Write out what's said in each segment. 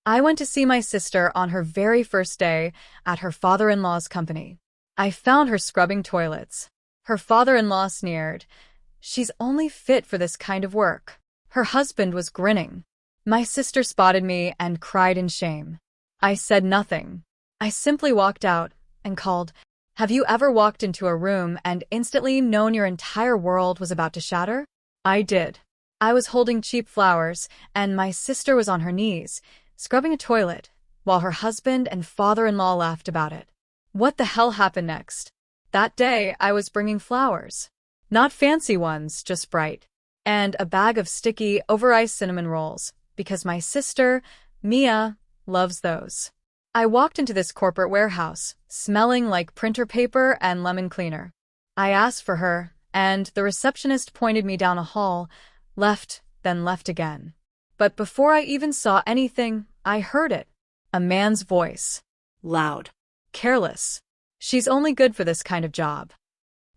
I went to see my sister on her very first day at her father-in-law's company. I found her scrubbing toilets. Her father-in-law sneered. She's only fit for this kind of work. Her husband was grinning. My sister spotted me and cried in shame. I said nothing. I simply walked out and called, "Have you ever walked into a room and instantly known your entire world was about to shatter?" I did. I was holding cheap flowers, and my sister was on her knees, scrubbing a toilet, while her husband and father-in-law laughed about it. What the hell happened next? That day, I was bringing flowers. Not fancy ones, just bright. And a bag of sticky, over-ice cinnamon rolls, because my sister, Mia, loves those. I walked into this corporate warehouse, smelling like printer paper and lemon cleaner. I asked for her, and the receptionist pointed me down a hall, left, then left again. But before I even saw anything, I heard it. A man's voice. Loud. Careless. She's only good for this kind of job.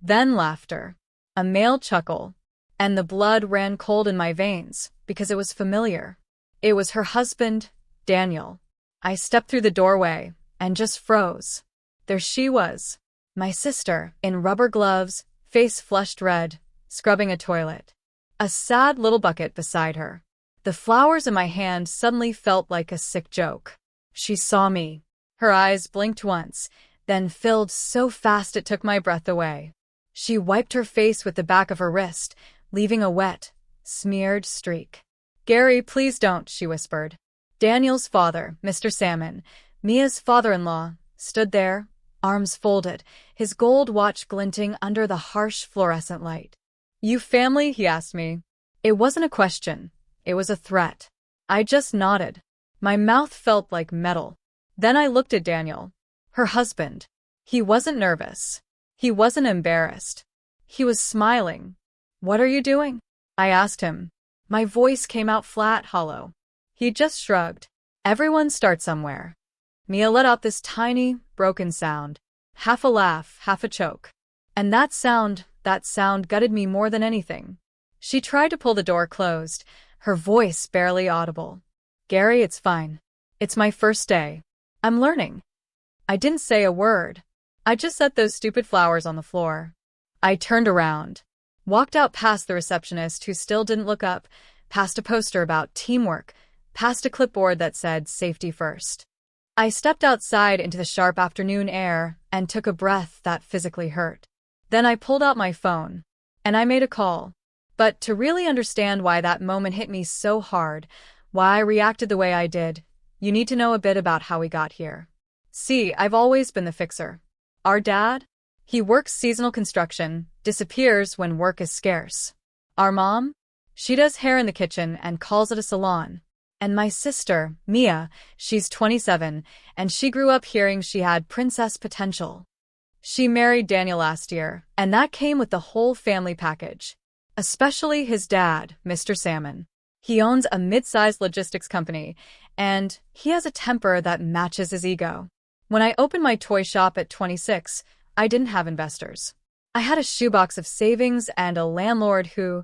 Then laughter. A male chuckle. And the blood ran cold in my veins, because it was familiar. It was her husband, Daniel. I stepped through the doorway, and just froze. There she was. My sister, in rubber gloves, face flushed red, scrubbing a toilet. A sad little bucket beside her. The flowers in my hand suddenly felt like a sick joke. She saw me. Her eyes blinked once, then filled so fast it took my breath away. She wiped her face with the back of her wrist, leaving a wet, smeared streak. "Gary, please don't," she whispered. Daniel's father, Mr. Salmon, Mia's father-in-law, stood there, arms folded, his gold watch glinting under the harsh fluorescent light. "You family?" he asked me. It wasn't a question. It was a threat. I just nodded. My mouth felt like metal. Then I looked at Daniel, her husband. He wasn't nervous. He wasn't embarrassed. He was smiling. "What are you doing?" I asked him. My voice came out flat, hollow. He just shrugged. "Everyone starts somewhere." Mia let out this tiny, broken sound. Half a laugh, half a choke. And that sound gutted me more than anything. She tried to pull the door closed, her voice barely audible. "Gary, it's fine. It's my first day. I'm learning." I didn't say a word. I just set those stupid flowers on the floor. I turned around, walked out past the receptionist who still didn't look up, past a poster about teamwork, past a clipboard that said safety first. I stepped outside into the sharp afternoon air and took a breath that physically hurt. Then I pulled out my phone, and I made a call. But to really understand why that moment hit me so hard, why I reacted the way I did, you need to know a bit about how we got here. See, I've always been the fixer. Our dad? He works seasonal construction, disappears when work is scarce. Our mom? She does hair in the kitchen and calls it a salon. And my sister, Mia, she's 27, and she grew up hearing she had princess potential. She married Daniel last year, and that came with the whole family package. Especially his dad, Mr. Salmon. He owns a mid-sized logistics company, and he has a temper that matches his ego. When I opened my toy shop at 26, I didn't have investors. I had a shoebox of savings and a landlord who,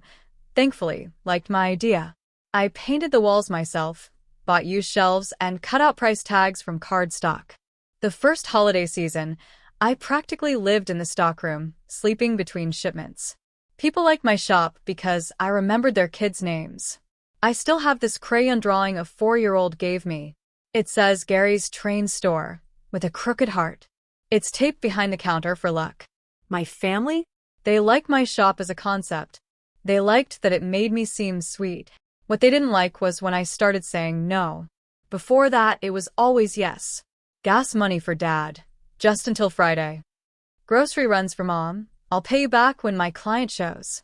thankfully, liked my idea. I painted the walls myself, bought used shelves, and cut out price tags from card stock. The first holiday season, I practically lived in the stockroom, sleeping between shipments. People liked my shop because I remembered their kids' names. I still have this crayon drawing a 4-year-old gave me. It says Gary's Train Store, with a crooked heart. It's taped behind the counter for luck. My family? They like my shop as a concept. They liked that it made me seem sweet. What they didn't like was when I started saying no. Before that, it was always yes. Gas money for dad, just until Friday. Grocery runs for mom. I'll pay you back when my client shows.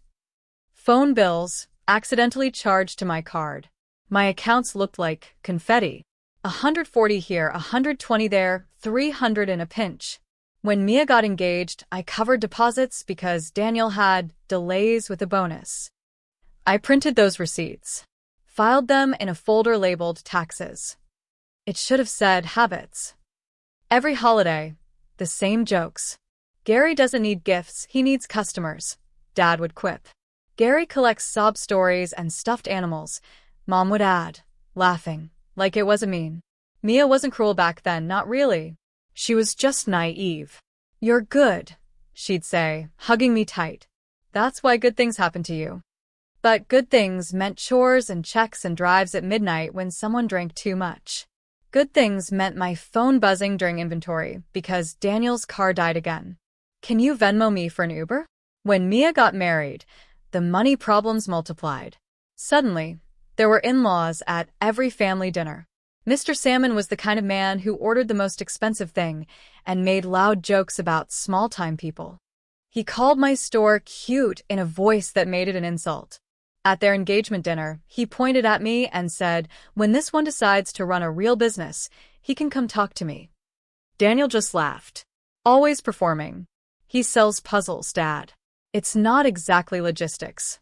Phone bills, accidentally charged to my card. My accounts looked like confetti. 140 here, 120 there, 300 in a pinch. When Mia got engaged, I covered deposits because Daniel had delays with a bonus. I printed those receipts, filed them in a folder labeled taxes. It should have said habits. Every holiday, the same jokes. Gary doesn't need gifts, he needs customers, Dad would quip. Gary collects sob stories and stuffed animals, Mom would add, laughing, like it was a meme. Mia wasn't cruel back then, not really. She was just naive. "You're good," she'd say, hugging me tight. "That's why good things happen to you." But good things meant chores and checks and drives at midnight when someone drank too much. Good things meant my phone buzzing during inventory because Daniel's car died again. "Can you Venmo me for an Uber?" When Mia got married, the money problems multiplied. Suddenly, there were in-laws at every family dinner. Mr. Salmon was the kind of man who ordered the most expensive thing and made loud jokes about small-time people. He called my store cute in a voice that made it an insult. At their engagement dinner, he pointed at me and said, "When this one decides to run a real business, he can come talk to me." Daniel just laughed. "Always performing. He sells puzzles, Dad. It's not exactly logistics."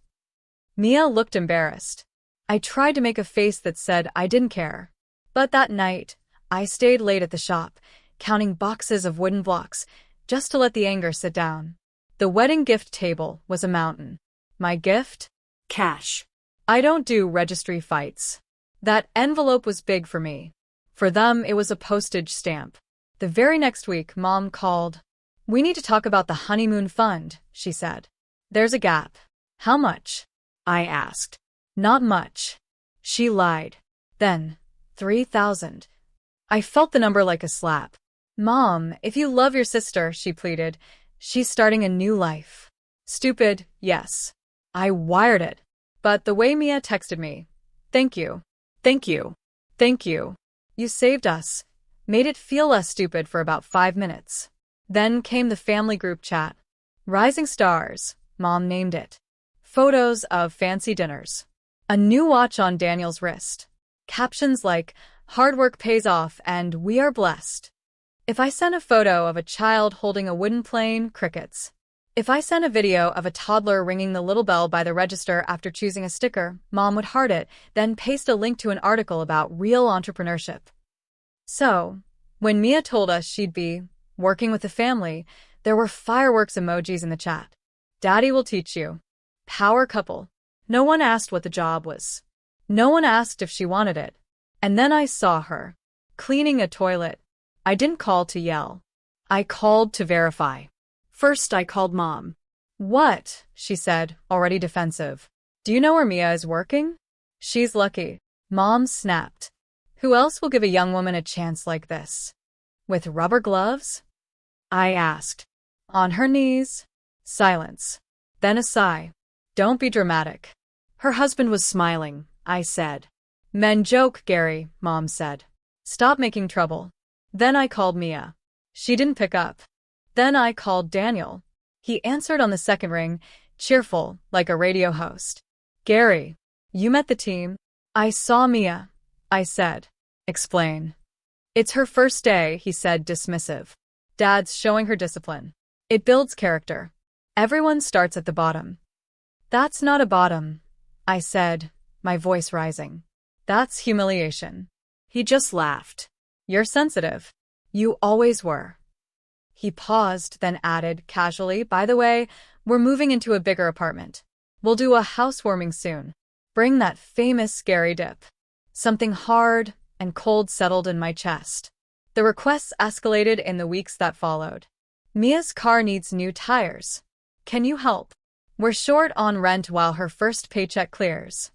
Mia looked embarrassed. I tried to make a face that said I didn't care. But that night, I stayed late at the shop, counting boxes of wooden blocks, just to let the anger sit down. The wedding gift table was a mountain. My gift? Cash. I don't do registry fights. That envelope was big for me. For them, it was a postage stamp. The very next week, Mom called. "We need to talk about the honeymoon fund," she said. "There's a gap." "How much?" I asked. "Not much." She lied. "Then, 3,000. I felt the number like a slap. "Mom, if you love your sister," she pleaded, "she's starting a new life." Stupid, yes. I wired it. But the way Mia texted me, "Thank you. Thank you. Thank you. You saved us," made it feel less stupid for about 5 minutes. Then came the family group chat. Rising Stars, Mom named it. Photos of fancy dinners. A new watch on Daniel's wrist. Captions like, "Hard work pays off," and "We are blessed." If I sent a photo of a child holding a wooden plane, crickets. If I sent a video of a toddler ringing the little bell by the register after choosing a sticker, Mom would heart it, then paste a link to an article about real entrepreneurship. So, when Mia told us she'd be working with the family, there were fireworks emojis in the chat. "Daddy will teach you." Power couple. No one asked what the job was. No one asked if she wanted it. And then I saw her, cleaning a toilet. I didn't call to yell. I called to verify. First, I called Mom. "What?" she said, already defensive. "Do you know where Mia is working?" "She's lucky." Mom snapped. "Who else will give a young woman a chance like this? With rubber gloves?" I asked. "On her knees." Silence. Then a sigh. "Don't be dramatic." Her husband was smiling, I said. "Men joke, Gary," Mom said. "Stop making trouble." Then I called Mia. She didn't pick up. Then I called Daniel. He answered on the second ring, cheerful, like a radio host. "Gary, you met the team?" "I saw Mia," I said. "Explain." "It's her first day," he said, dismissive. "Dad's showing her discipline. It builds character. Everyone starts at the bottom." "That's not a bottom," I said, my voice rising. "That's humiliation." He just laughed. "You're sensitive. You always were." He paused, then added, casually, "By the way, we're moving into a bigger apartment. We'll do a housewarming soon. Bring that famous scary dip." Something hard and cold settled in my chest. The requests escalated in the weeks that followed. "Mia's car needs new tires. Can you help? We're short on rent while her first paycheck clears."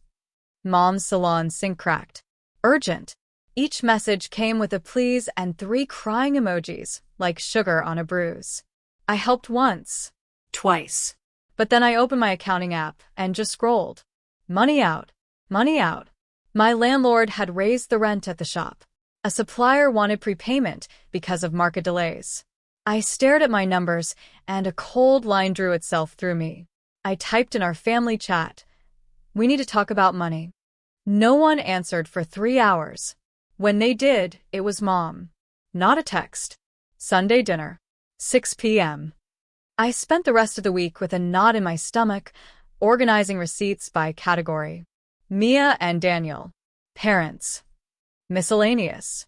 Mom's salon sink cracked. Urgent. Each message came with a please and 3 crying emojis, like sugar on a bruise. I helped once. Twice. But then I opened my accounting app and just scrolled. Money out. Money out. My landlord had raised the rent at the shop. A supplier wanted prepayment because of market delays. I stared at my numbers, and a cold line drew itself through me. I typed in our family chat, "We need to talk about money." No one answered for 3 hours. When they did, it was Mom. Not a text. Sunday dinner. 6 p.m. I spent the rest of the week with a knot in my stomach, organizing receipts by category. Mia and Daniel. Parents. Miscellaneous.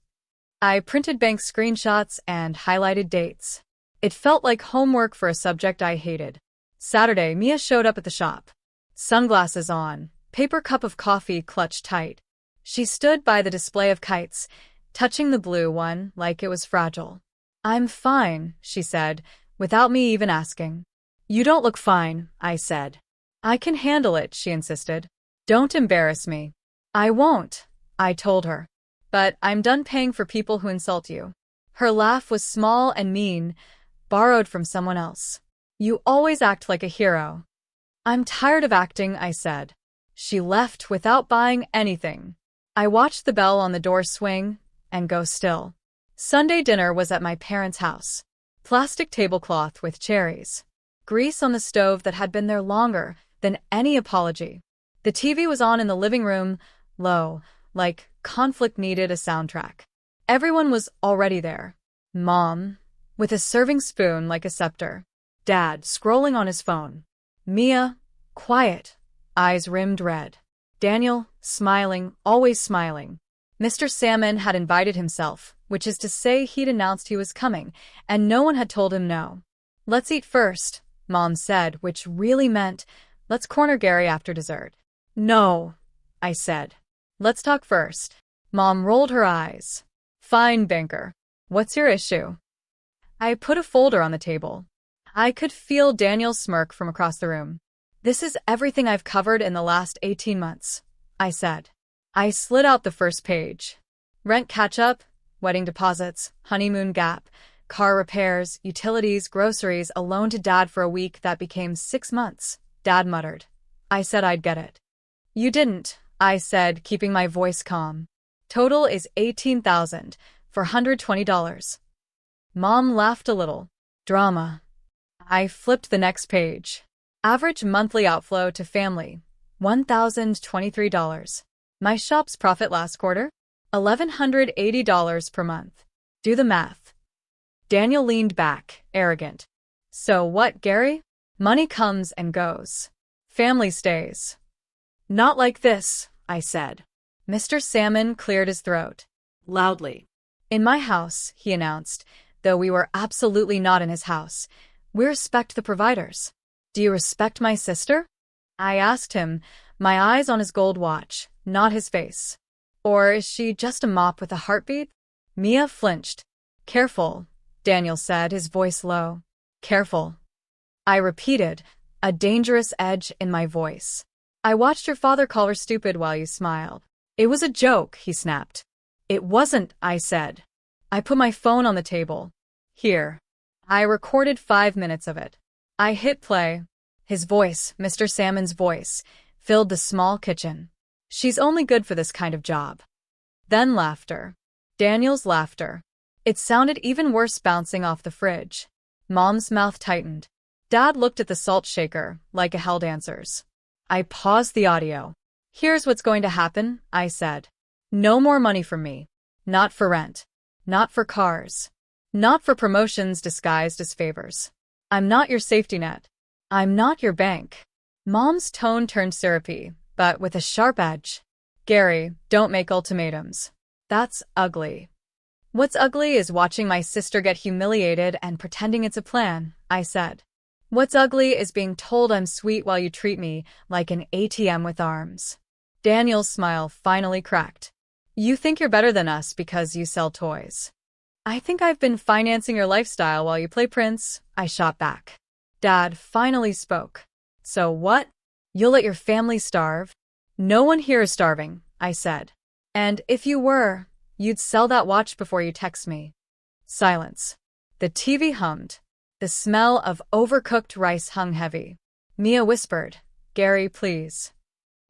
I printed bank screenshots and highlighted dates. It felt like homework for a subject I hated. Saturday, Mia showed up at the shop. Sunglasses on, paper cup of coffee clutched tight. She stood by the display of kites, touching the blue one like it was fragile. "I'm fine," she said, without me even asking. "You don't look fine," I said. "I can handle it," she insisted. "Don't embarrass me." "I won't," I told her. "But I'm done paying for people who insult you." Her laugh was small and mean, borrowed from someone else. "You always act like a hero." "I'm tired of acting," I said. She left without buying anything. I watched the bell on the door swing and go still. Sunday dinner was at my parents' house. Plastic tablecloth with cherries. Grease on the stove that had been there longer than any apology. The TV was on in the living room, low, like conflict needed a soundtrack. Everyone was already there. Mom, with a serving spoon like a scepter. Dad, scrolling on his phone. Mia, quiet, eyes rimmed red. Daniel, smiling, always smiling. Mr. Salmon had invited himself, which is to say he'd announced he was coming, and no one had told him no. "Let's eat first," Mom said, which really meant, "Let's corner Gary after dessert." "No," I said. "Let's talk first." Mom rolled her eyes. "Fine, banker. What's your issue?" I put a folder on the table. I could feel Daniel's smirk from across the room. "This is everything I've covered in the last 18 months, I said. I slid out the first page. Rent catch-up, wedding deposits, honeymoon gap, car repairs, utilities, groceries, a loan to Dad for a week that became 6 months, Dad muttered. I said I'd get it. "You didn't," I said, keeping my voice calm. "Total is $18,000 for $120. Mom laughed a little. "Drama." I flipped the next page. Average monthly outflow to family, $1,023. My shop's profit last quarter? $1,180 per month. Do the math. Daniel leaned back, arrogant. "So what, Gary? Money comes and goes. Family stays." "Not like this," I said. Mr. Salmon cleared his throat. Loudly. "In my house," he announced, though we were absolutely not in his house, "we respect the providers." "Do you respect my sister?" I asked him, my eyes on his gold watch, not his face. "Or is she just a mop with a heartbeat?" Mia flinched. "Careful," Daniel said, his voice low. "Careful." I repeated, a dangerous edge in my voice. "I watched your father call her stupid while you smiled." "It was a joke," he snapped. "It wasn't," I said. I put my phone on the table. "Here." I recorded 5 minutes of it. I hit play. His voice, Mr. Salmon's voice, filled the small kitchen. "She's only good for this kind of job." Then laughter. Daniel's laughter. It sounded even worse bouncing off the fridge. Mom's mouth tightened. Dad looked at the salt shaker, like a hell dancer's. I paused the audio. "Here's what's going to happen," I said. "No more money from me. Not for rent. Not for cars. Not for promotions disguised as favors. I'm not your safety net. I'm not your bank." Mom's tone turned syrupy, but with a sharp edge. "Gary, don't make ultimatums. That's ugly." "What's ugly is watching my sister get humiliated and pretending it's a plan," I said. "What's ugly is being told I'm sweet while you treat me like an ATM with arms." Daniel's smile finally cracked. "You think you're better than us because you sell toys." "I think I've been financing your lifestyle while you play Prince," I shot back. Dad finally spoke. "So what? You'll let your family starve?" "No one here is starving," I said. "And if you were, you'd sell that watch before you text me." Silence. The TV hummed. The smell of overcooked rice hung heavy. Mia whispered, "Gary, please."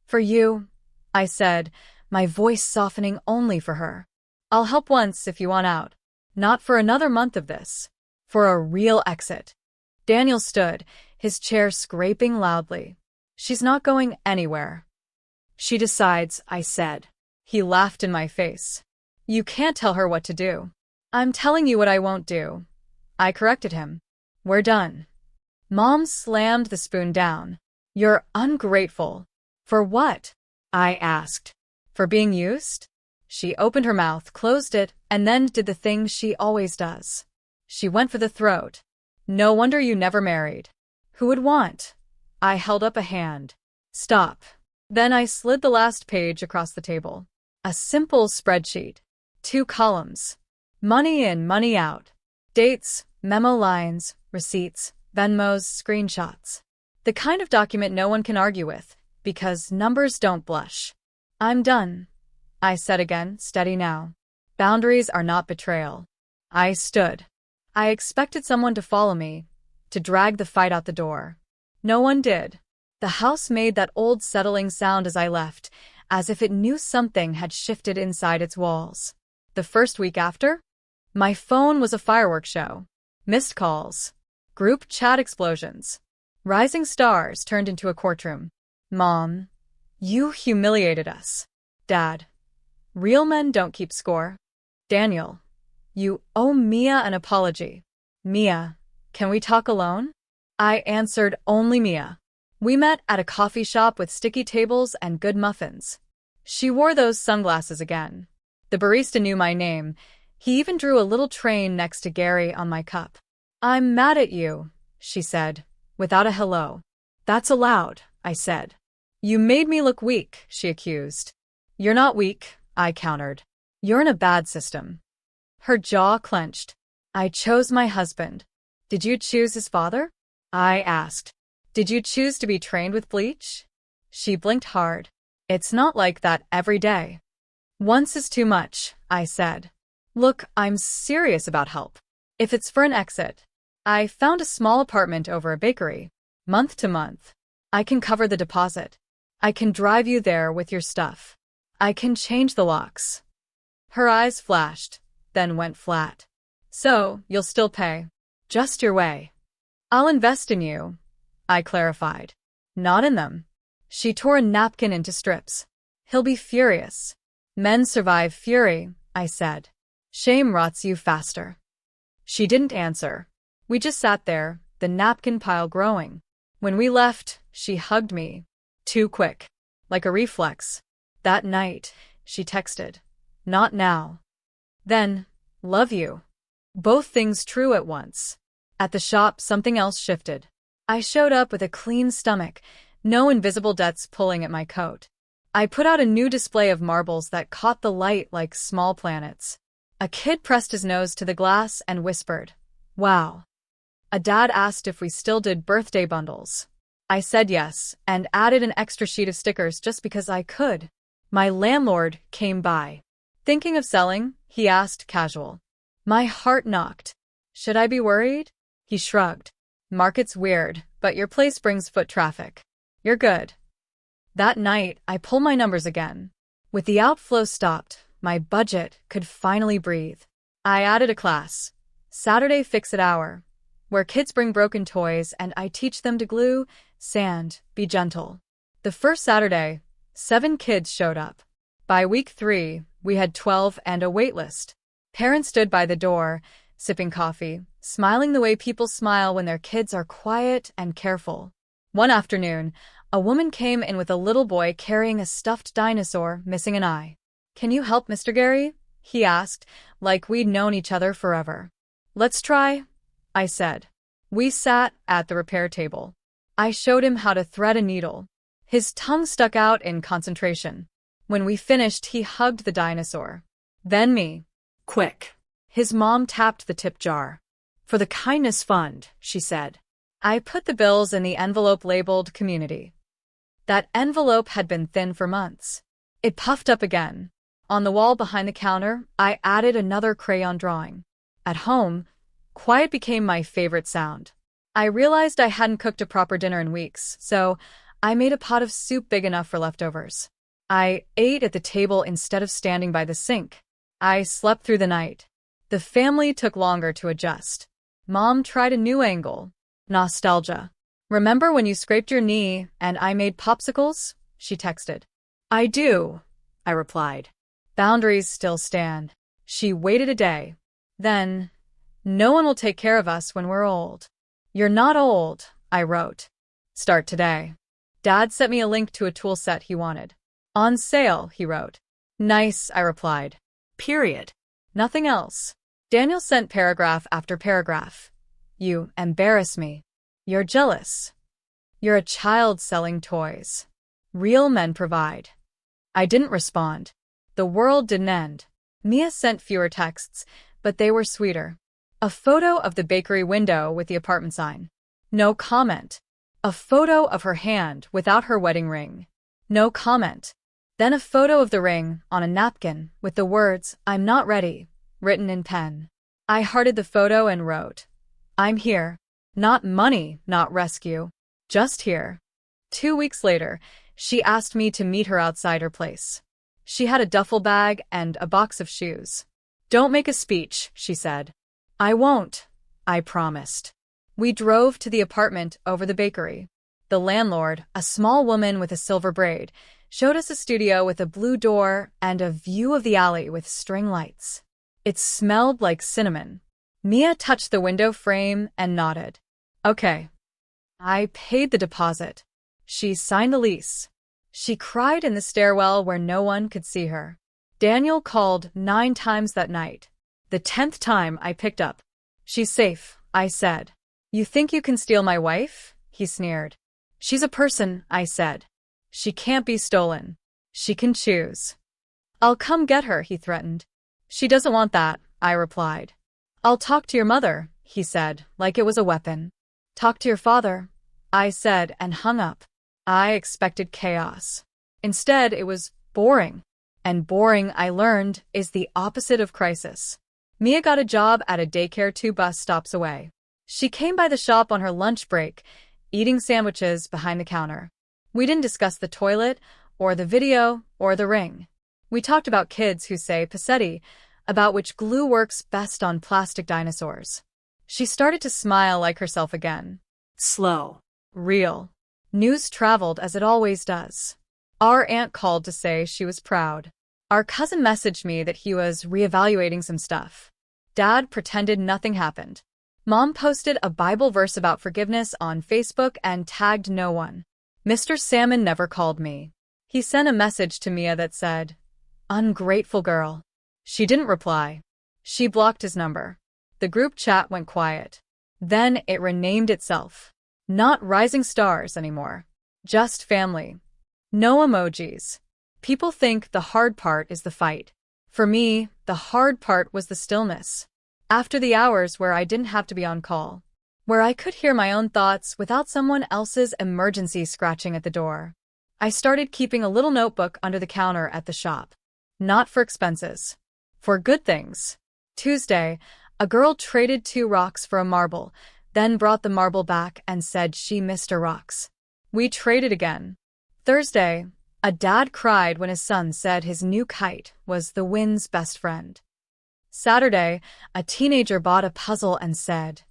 "For you," I said, my voice softening only for her. "I'll help once if you want out. Not for another month of this. For a real exit." Daniel stood, his chair scraping loudly. "She's not going anywhere." "She decides," I said. He laughed in my face. "You can't tell her what to do." "I'm telling you what I won't do." I corrected him. "We're done." Mom slammed the spoon down. "You're ungrateful." "For what?" I asked. "For being used?" She opened her mouth, closed it, and then did the thing she always does. She went for the throat. "No wonder you never married." "Who would want?" I held up a hand. "Stop." Then I slid the last page across the table. A simple spreadsheet. 2 columns. Money in, money out. Dates, memo lines, receipts, Venmos, screenshots. The kind of document no one can argue with, because numbers don't blush. I'm done, I said again, steady now. Boundaries are not betrayal. I stood. I expected someone to follow me, to drag the fight out the door. No one did. The house made that old settling sound as I left, as if it knew something had shifted inside its walls. The first week after, my phone was a fireworks show. Missed calls. Group chat explosions. Rising stars turned into a courtroom. Mom, you humiliated us. Dad, real men don't keep score. Daniel, you owe Mia an apology. Mia, can we talk alone? I answered only Mia. We met at a coffee shop with sticky tables and good muffins. She wore those sunglasses again. The barista knew my name. He even drew a little train next to Gary on my cup. I'm mad at you, she said, without a hello. That's allowed, I said. You made me look weak, she accused. You're not weak, I countered. You're in a bad system. Her jaw clenched. I chose my husband. Did you choose his father? I asked. Did you choose to be trained with bleach? She blinked hard. It's not like that every day. Once is too much, I said. Look, I'm serious about help. If it's for an exit. I found a small apartment over a bakery. Month to month. I can cover the deposit. I can drive you there with your stuff. I can change the locks. Her eyes flashed, then went flat. So, you'll still pay. Just your way. I'll invest in you, I clarified. Not in them. She tore a napkin into strips. He'll be furious. Men survive fury, I said. Shame rots you faster. She didn't answer. We just sat there, the napkin pile growing. When we left, she hugged me. Too quick. Like a reflex. That night, she texted. Not now. Then, love you. Both things true at once. At the shop, something else shifted. I showed up with a clean stomach, no invisible debts pulling at my coat. I put out a new display of marbles that caught the light like small planets. A kid pressed his nose to the glass and whispered, "Wow." A dad asked if we still did birthday bundles. I said yes, and added an extra sheet of stickers just because I could. My landlord came by. Thinking of selling? He asked, casual. My heart knocked. Should I be worried? He shrugged. Market's weird, but your place brings foot traffic. You're good. That night, I pulled my numbers again. With the outflow stopped, my budget could finally breathe. I added a class, Saturday Fix-It Hour, where kids bring broken toys and I teach them to glue, sand, be gentle. The first Saturday, 7 kids showed up. By week 3, we had 12 and a wait list. Parents stood by the door, sipping coffee, smiling the way people smile when their kids are quiet and careful. One afternoon, a woman came in with a little boy carrying a stuffed dinosaur missing an eye. Can you help, Mr. Gary? He asked, like we'd known each other forever. Let's try, I said. We sat at the repair table. I showed him how to thread a needle. His tongue stuck out in concentration. When we finished, he hugged the dinosaur. Then me. Quick. His mom tapped the tip jar. For the kindness fund, she said. I put the bills in the envelope labeled community. That envelope had been thin for months. It puffed up again. On the wall behind the counter, I added another crayon drawing. At home, quiet became my favorite sound. I realized I hadn't cooked a proper dinner in weeks, so I made a pot of soup big enough for leftovers. I ate at the table instead of standing by the sink. I slept through the night. The family took longer to adjust. Mom tried a new angle. Nostalgia. Remember when you scraped your knee and I made popsicles? She texted. I do, I replied. Boundaries still stand. She waited a day. Then, no one will take care of us when we're old. You're not old, I wrote. Start today. Dad sent me a link to a tool set he wanted. On sale, he wrote. Nice, I replied. Period. Nothing else. Daniel sent paragraph after paragraph. You embarrass me. You're jealous. You're a child selling toys. Real men provide. I didn't respond. The world didn't end. Mia sent fewer texts, but they were sweeter. A photo of the bakery window with the apartment sign. No comment. A photo of her hand without her wedding ring. No comment. Then a photo of the ring on a napkin with the words, "I'm not ready," written in pen. I hearted the photo and wrote, "I'm here. Not money, not rescue. Just here." 2 weeks later, she asked me to meet her outside her place. She had a duffel bag and a box of shoes. "Don't make a speech," she said. "I won't," I promised. We drove to the apartment over the bakery. The landlord, a small woman with a silver braid, showed us a studio with a blue door and a view of the alley with string lights. It smelled like cinnamon. Mia touched the window frame and nodded. "Okay." I paid the deposit. She signed the lease. She cried in the stairwell where no one could see her. Daniel called 9 times that night. The 10th time I picked up. "She's safe," I said. "You think you can steal my wife?" he sneered. "She's a person," I said. "She can't be stolen. She can choose." "I'll come get her," he threatened. "She doesn't want that," I replied. "I'll talk to your mother," he said, like it was a weapon. "Talk to your father," I said and hung up. I expected chaos. Instead, it was boring. And boring, I learned, is the opposite of crisis. Mia got a job at a daycare 2 bus stops away. She came by the shop on her lunch break, eating sandwiches behind the counter. We didn't discuss the toilet, or the video, or the ring. We talked about kids who say passetti, about which glue works best on plastic dinosaurs. She started to smile like herself again. Slow. Real. News traveled as it always does. Our aunt called to say she was proud. Our cousin messaged me that he was reevaluating some stuff. Dad pretended nothing happened. Mom posted a Bible verse about forgiveness on Facebook and tagged no one. Mr. Salmon never called me. He sent a message to Mia that said, "Ungrateful girl." She didn't reply. She blocked his number. The group chat went quiet. Then it renamed itself. Not Rising Stars anymore. Just family. No emojis. People think the hard part is the fight. For me, the hard part was the stillness. After the hours where I didn't have to be on call. Where I could hear my own thoughts without someone else's emergency scratching at the door. I started keeping a little notebook under the counter at the shop. Not for expenses. For good things. Tuesday, a girl traded 2 rocks for a marble, then brought the marble back and said she missed her rocks. We traded again. Thursday, a dad cried when his son said his new kite was the wind's best friend. Saturday, a teenager bought a puzzle and said,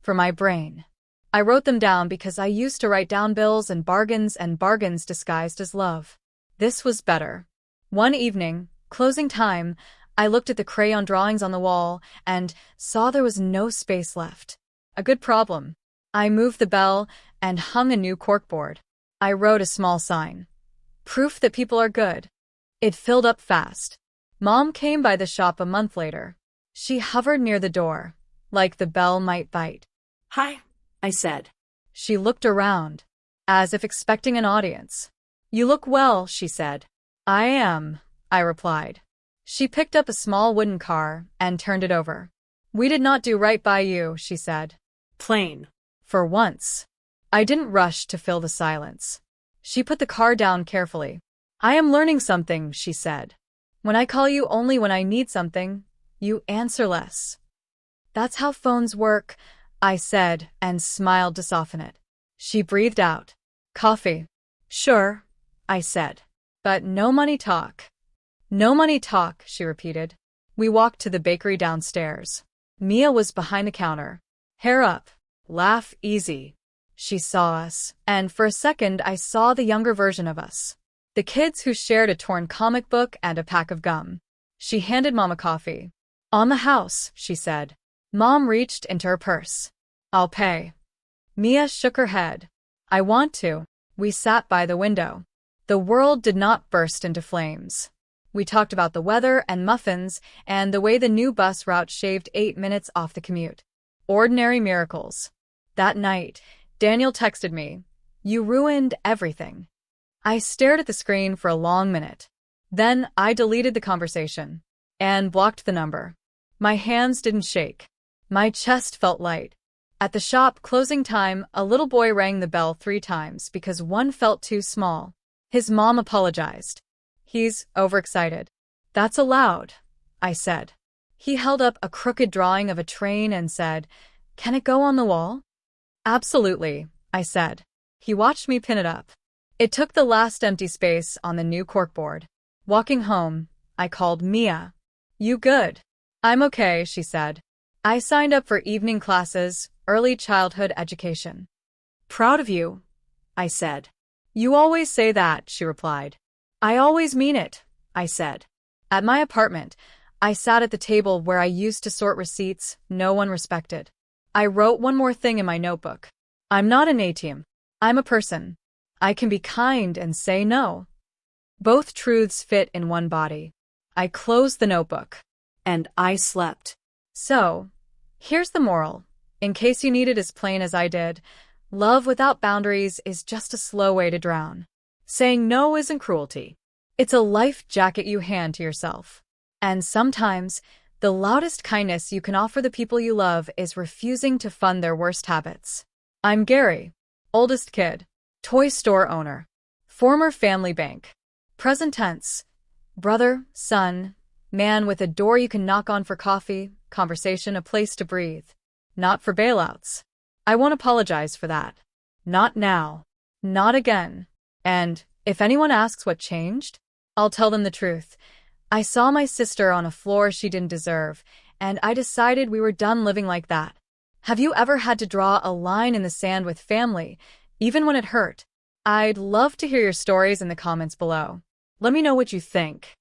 "For my brain." I wrote them down because I used to write down bills and bargains disguised as love. This was better. One evening, closing time, I looked at the crayon drawings on the wall and saw there was no space left. A good problem. I moved the bell and hung a new corkboard. I wrote a small sign. Proof that people are good. It filled up fast. Mom came by the shop a month later. She hovered near the door, like the bell might bite. "Hi," I said. She looked around, as if expecting an audience. "You look well," she said. "I am," I replied. She picked up a small wooden car and turned it over. "We did not do right by you," she said. Plain. For once. I didn't rush to fill the silence. She put the car down carefully. "I am learning something," she said. "When I call you only when I need something, you answer less." "That's how phones work," I said and smiled to soften it. She breathed out. "Coffee." "Sure," I said. "But no money talk." "No money talk," she repeated. We walked to the bakery downstairs. Mia was behind the counter. Hair up. Laugh easy. She saw us, and for a second I saw the younger version of us. The kids who shared a torn comic book and a pack of gum. She handed Mom a coffee. "On the house," she said. Mom reached into her purse. "I'll pay." Mia shook her head. "I want to." We sat by the window. The world did not burst into flames. We talked about the weather and muffins and the way the new bus route shaved 8 minutes off the commute. Ordinary miracles. That night, Daniel texted me, "You ruined everything." I stared at the screen for a long minute. Then I deleted the conversation. and blocked the number. My hands didn't shake. My chest felt light. At the shop closing time, a little boy rang the bell 3 times because one felt too small. His mom apologized. He's overexcited. That's allowed, I said. He held up a crooked drawing of a train and said, "Can it go on the wall?" "Absolutely," I said. He watched me pin it up. It took the last empty space on the new corkboard. Walking home, I called Mia. "You good?" "I'm okay," she said. "I signed up for evening classes, early childhood education." "Proud of you," I said. "You always say that," she replied. "I always mean it," I said. At my apartment, I sat at the table where I used to sort receipts no one respected. I wrote one more thing in my notebook. I'm not an ATM. I'm a person. I can be kind and say no. Both truths fit in one body. I closed the notebook. And I slept. So, here's the moral. In case you need it as plain as I did, love without boundaries is just a slow way to drown. Saying no isn't cruelty. It's a life jacket you hand to yourself. And sometimes, the loudest kindness you can offer the people you love is refusing to fund their worst habits. I'm Gary. Oldest kid. Toy store owner. Former family bank. Present tense. Brother, son, man with a door you can knock on for coffee, conversation, a place to breathe. Not for bailouts. I won't apologize for that. Not now. Not again. And, if anyone asks what changed, I'll tell them the truth. I saw my sister on a floor she didn't deserve, and I decided we were done living like that. Have you ever had to draw a line in the sand with family, even when it hurt? I'd love to hear your stories in the comments below. Let me know what you think.